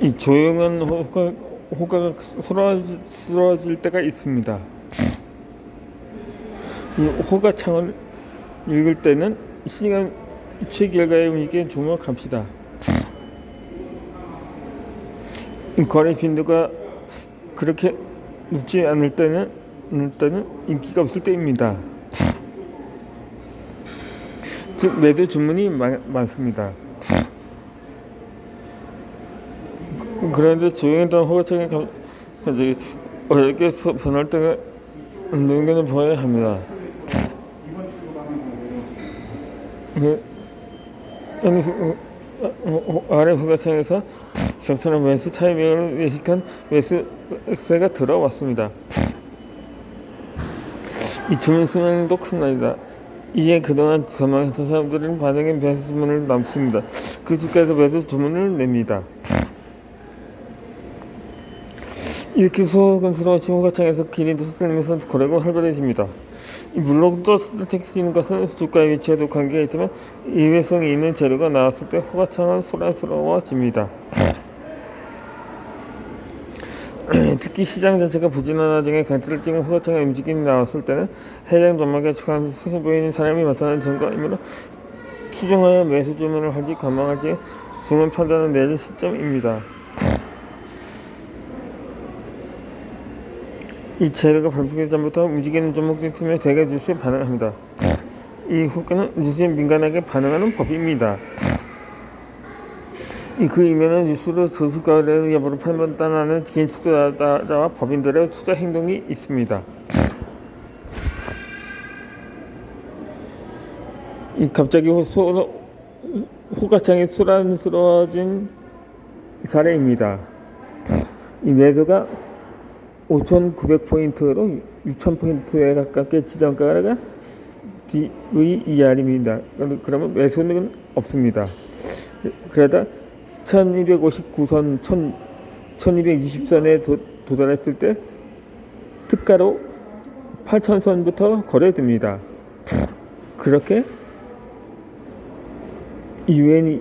이 조용한 호가가 쏟아질 때가 있습니다. 이 호가창을 읽을 때는 시간 체결과의 움직임에 주목합시다. 거래 빈도가 그렇게 높지 않을 때는 인기가 없을 때입니다. 즉 매도 주문이 많습니다. 그런데 조용했던 호가창이 갑자기 어렵게 변할 때가 능력을 보여야 합니다. 아래 호가창에서 적절한 매수 타이밍을 예측한 매수세가 들어왔습니다. 이 주문 수명도 큰 날이다. 이에 그동안 전망했던 사람들은 반응의 매수 주문을 남습니다. 그 주가에서 매수 주문을 냅니다. 이렇게 소근스러우신 호가창에서 기린도 쏟아내면서 거래가 활발해집니다. 물론 또 선택지는 것은 주가의 위치에도 관계가 있지만 이외성이 있는 재료가 나왔을 때 호가창은 소란스러워집니다. 특히 시장 자체가 부진한 와중에 강세를 찍은 호가창의 움직임이 나왔을 때는 해당 전망에 축하하면서 스스로 보이는 사람이 나타나는 증거이므로 추정하여 매수 주문을 할지 관망할지 주문 판단을 내릴 시점입니다. 이 재료가 발표되기 전부터 움직이는 종목들이 있으면 대개 뉴스에 반응합니다. 이 호가는 뉴스에 민감하게 반응하는 법입니다. 그 이면은 뉴스로 주가의 여부를 판단하는 개인 투자자와 법인들의 투자 행동이 있습니다. 갑자기 호가창이 소란스러워진 사례입니다. 이 매도가 5,900포인트로 6,000포인트에 가깝게 지정가가 DVER입니다. 그러면 매수는 없습니다. 그러다 1259선, 1220선에 도달했을 때 특가로 8,000선부터 거래됩니다. 그렇게 UNEDR은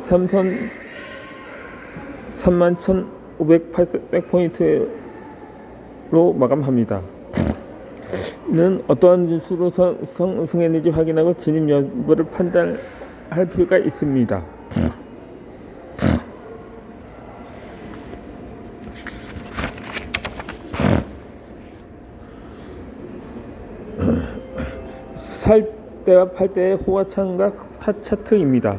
31,500포인트로 마감합니다. 이는 어떠한 뉴스로 승했는지 확인하고 진입 여부를 판단할 필요가 있습니다. 살 때와 팔 때의 호가창과 차트입니다.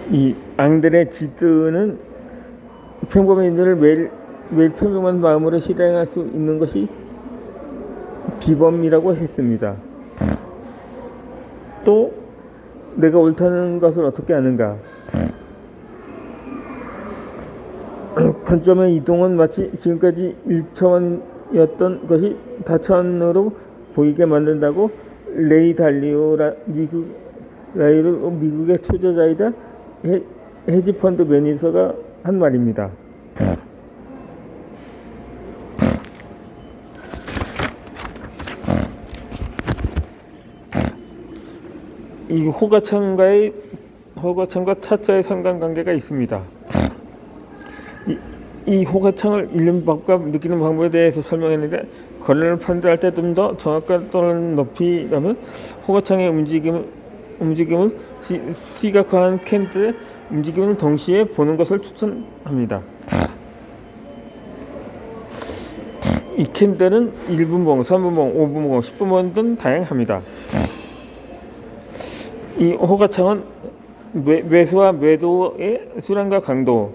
이 앙드레 지드는 평범인들을 매일 평범한 마음으로 실행할 수 있는 것이 비범이라고 했습니다. 또 내가 옳다는 것을 어떻게 아는가? 관점의 이동은 마치 지금까지 1차원이었던 것이 다차원으로 보이게 만든다고 레이 달리오 미국의 투자자이자 헤지펀드 매니저가 한 말입니다. 이 호가창과 차트의 상관관계가 있습니다. 이 호가창을 읽는 법과 느끼는 방법에 대해서 설명했는데 거래를 판단할 때 좀 더 정확한 또는 높이라면 호가창의 움직임을 시각화한 캔들의 움직임을 동시에 보는 것을 추천합니다. 이 캔들은 1분봉, 3분봉, 5분봉, 10분봉 등 다양합니다. 이 호가창은 매수와 매도의 수량과 강도,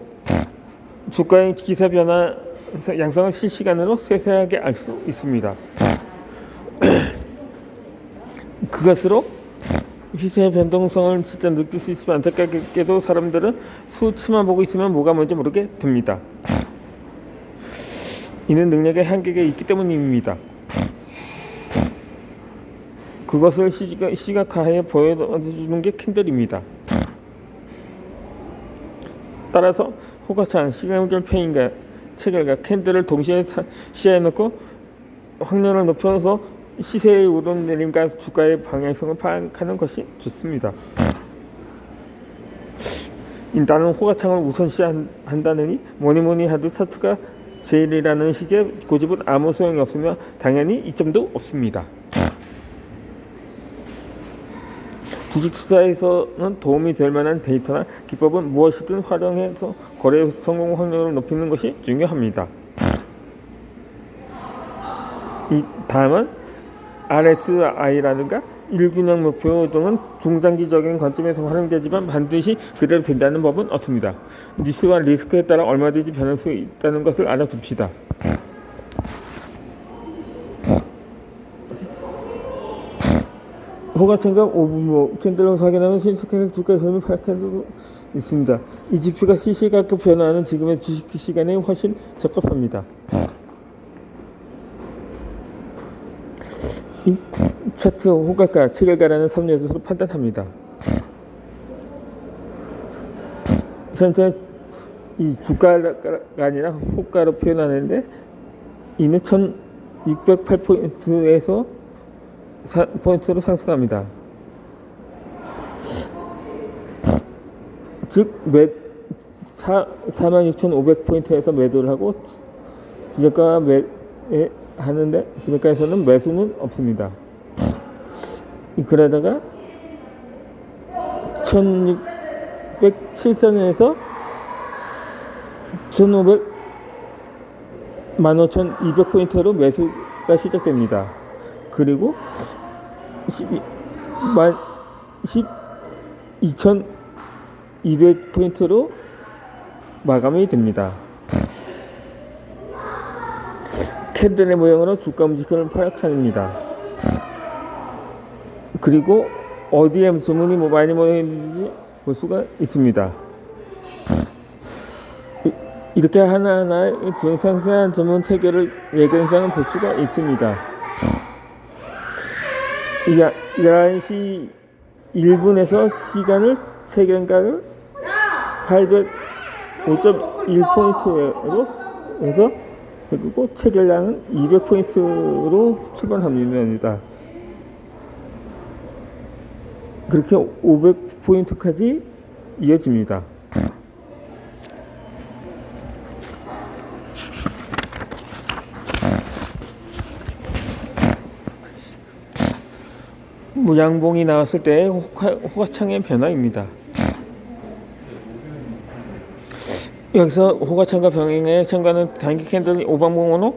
주가의 기세 변화 양상을 실시간으로 세세하게 알 수 있습니다. 그것으로 시세의 변동성을 진짜 느낄 수 있으면 안타깝게도 사람들은 수치만 보고 있으면 뭐가 뭔지 모르게 됩니다. 이는 능력의 한계가 있기 때문입니다. 그것을 시각화해 보여주는 게 캔들입니다. 따라서 호가창, 시간절편인가 체결과 캔들을 동시에 시야에 넣고 확률을 높여서 시세의 오르내림과 주가의 방향성을 파악하는 것이 좋습니다. 나는 호가창을 우선시한다느니 뭐니뭐니 하도 차트가 제일이라는 식의 고집은 아무 소용이 없으며 당연히 이점도 없습니다. 주식 투자에서는 도움이 될 만한 데이터나 기법은 무엇이든 활용해서 거래 성공 확률을 높이는 것이 중요합니다. 다음은 RSI라든가 일균형 목표 등은 중장기적인 관점에서 활용되지만 반드시 그대로 된다는 법은 없습니다. 니스와 리스크에 따라 얼마든지 변할 수 있다는 것을 알아둡시다. 호가창과 오분모 캔들로 확인하면 신속하게 주가 흐름을 파악할 수 있습니다. 이 지표가 시시각각 변화하는 지금의 주식 시간에 훨씬 적합합니다. 이 차트 호가가 7일가라는 3년으로 판단합니다. 현재 이 주가가 아니라 호가로 표현하는데 이는 1608포인트에서 포인트로 상승합니다. 즉 46,500포인트에서 매도를 하고 지저가 하는데 지저가에서는 매수는 없습니다. 그러다가 1607선에서 15,200포인트로 매수가 시작됩니다. 그리고 12,200포인트로 마감이 됩니다. 캔들의 모형으로 주가 움직임을 파악합니다. 그리고 어디에 주문이 많이 모여있는지 볼 수가 있습니다. 이렇게 하나하나의 상세한 전문 체계를 예견상을 볼 수가 있습니다. 11시 1분에서 시간을 체결가를 805.1포인트로 해서 그리고 체결량은 200포인트로 출발합니다. 그렇게 500포인트까지 이어집니다. 양봉이 나왔을 때 호가창의 변화입니다. 여기서 호가창과 병행에 첨가하는 단기 캔들 5방봉으로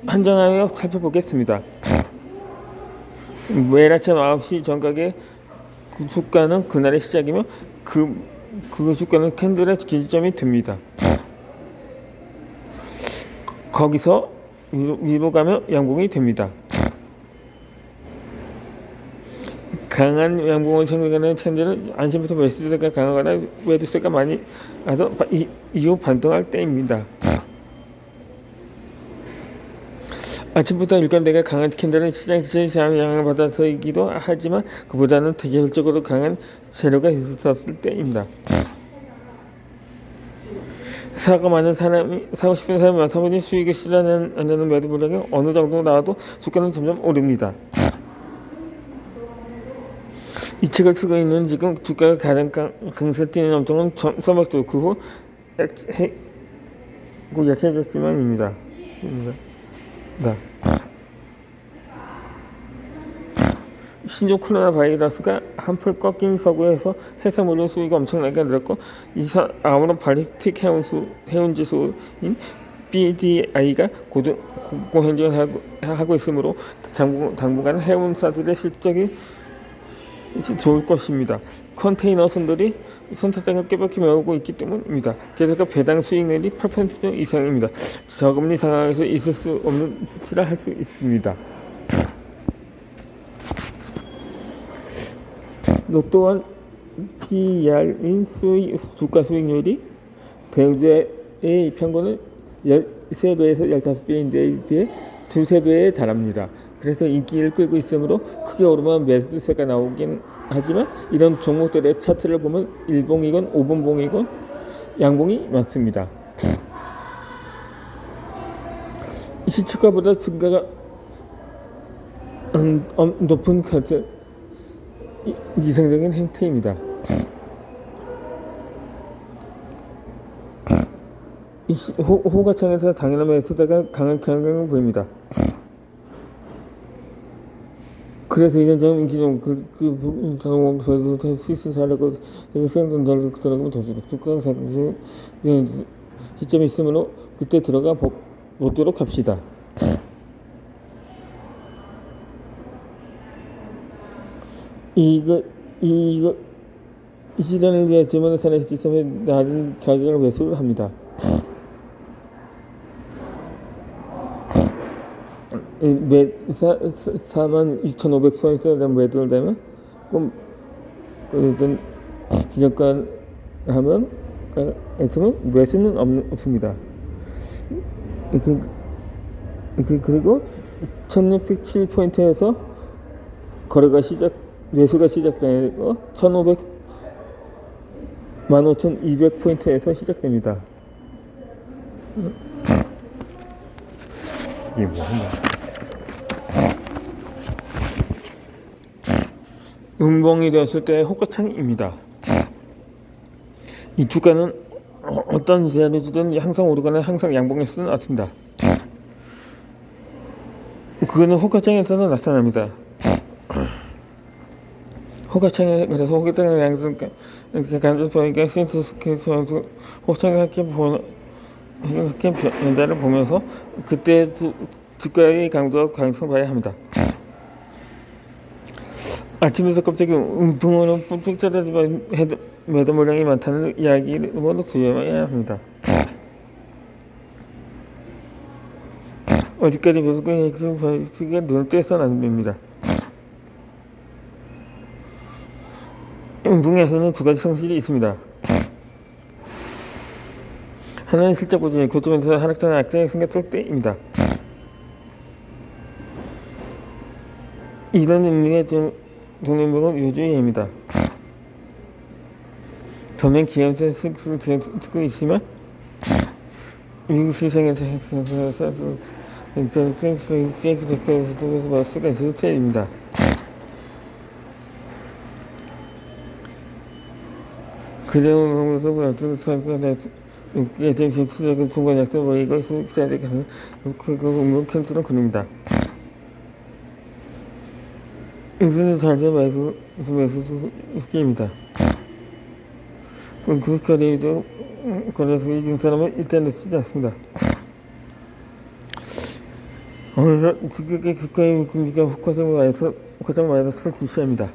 한정하여 살펴보겠습니다. 매일 아침 9시 정각에 그 주가는 그날의 시작이며 그 주가는 캔들의 기준점이 됩니다. 거기서 위로 가면 양봉이 됩니다. 강한 양봉을 생각하는 캔들은 안심부터 매수세가 강하거나 매도세가 많이 와서 이후 반등할 때입니다. 아침부터 일관되게 강한 캔들은 시장 지지에 영향을 받아서이기도 하지만 그보다는 대결적으로 강한 재료가 있었을 때입니다. 사고 싶은 사람이 많다 보니 수익을 실현하는 매도 물량이 어느 정도 나와도 주가는 점점 오릅니다. 이 책을 쓰고 있는 지금 주가가 가장 강세 뛰는 업종은 써먹도 그 후 약해졌지만입니다. 신종 코로나 바이러스가 한풀 꺾인 서구에서 해산물류 수익이 엄청나게 늘었고 아무런 발리스틱 해운지수인 BDI가 고행진하고 있으므로 당분간 해운사들의 실적이 좋을 것입니다. 컨테이너 선들이 선착장을 깨박히 메우고 있기 때문입니다. 게다가 배당 수익률이 8% 이상입니다. 저금리 상황에서 있을 수 없는 수치라 할 수 있습니다. 또한 PER인 주가 수익률이 대우제의 평균은 13배에서 15배인데 비해 2~3배에 달합니다. 그래서 인기를 끌고 있으므로 크게 오르면 매수세가 나오긴 하지만 이런 종목들의 차트를 보면 일봉이건 오분봉이건 양봉이 많습니다. 시초가보다 증가가 높은 가격 이상적인 행태입니다. 호가창에서 당연한 매수자가 강한 경향을 보입니다. 그래서 이런 점은 기존 스위스 잘하고 생존자를 들어가면 더 주가 상승 시점이 있으므로 그때 들어가 보도록 합시다. 이 시장을 위해 주문을 사는 시점에 낮은 가격을 매수를 합니다. 매 46,500포인트에 대한 매도를 되면 그럼 기저가 하면 있으면 매수는 없습니다. 그리고 1607포인트에서 매수가 시작되고 15,200포인트에서 시작됩니다. 이게 뭐야? 음봉이 되었을 때 호가창입니다. 이 주가는 어떤 제한을 주든 항상 오르거나 항상 양봉일 수는 없습니다. 그거는 호가창에서도 나타납니다. 호가창에 그래서 호가창의 양승 간접 보니까 센터스케이서 호가창의 함께 연자를 보면서 그때 주가의 강도와 강성을 봐야 합니다. 아침에서 갑자기 음풍으로 푹푹 짜라지만 매도 물량이 많다는 이야기로 두려워야 합니다. 어디까지 매수가 눈을 떼서는 안 됩니다. 음풍에서는 두 가지 성질이 있습니다. 하나는 실적 부진이 고점에서 하락장의 악재가 생겼을 때입니다. 이런 의미의 동행목은 유주의입니다. 전면 기업체 스스로 듣고 있으면 미국 시장에서 수가 있을 때입니다. 그대로서 대중시장의 공간 약속 모이고 시장에 그거 캠프는 그립니다. 이것은 자체 매수 스킬입니다. 그까지도 그래서 이긴 사람은 일단 쓰지 않습니다. 오늘 국가의 공기가 호가장 마이너스를 지시합니다.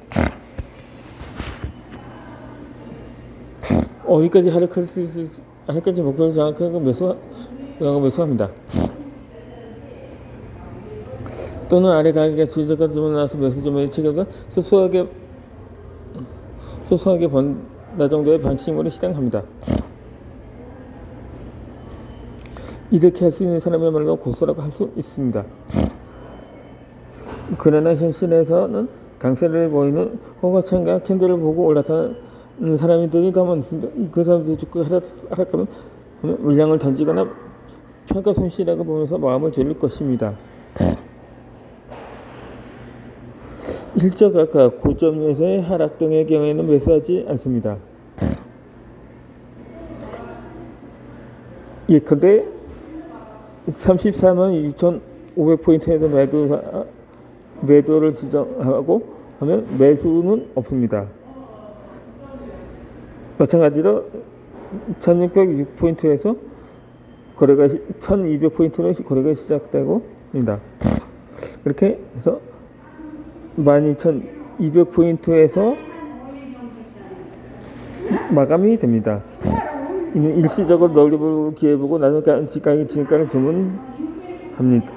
어디까지 하락까지 목표를 장악하고 매수합니다. 또는 아래 가격에 주저가 주문 나서 매수 주문이 체결돼 소소하게 번다 정도의 방침으로 시행합니다. 이렇게 할 수 있는 사람이야말로 고수라고 할 수 있습니다. 그러나 현실에서는 강세를 보이는 호가창과 캔들을 보고 올라타는 사람들이 더 많습니다. 그 사람들이 주가가 하락하면 물량을 던지거나 평가 손실이라고 보면서 마음을 졸일 것입니다. 실적 아까 고점에서의 하락 등의 경우에는 매수하지 않습니다. 예컨대 346,500포인트에서 매도를 지정하고 하면 매수는 없습니다. 마찬가지로 1606포인트에서 거래가 1200포인트로 거래가 시작되고 입니다. 그렇게 해서 12,200포인트에서 마감이 됩니다. 이는 일시적으로 널리볼 기회보고 나중에 지가의 진가를 주문합니다.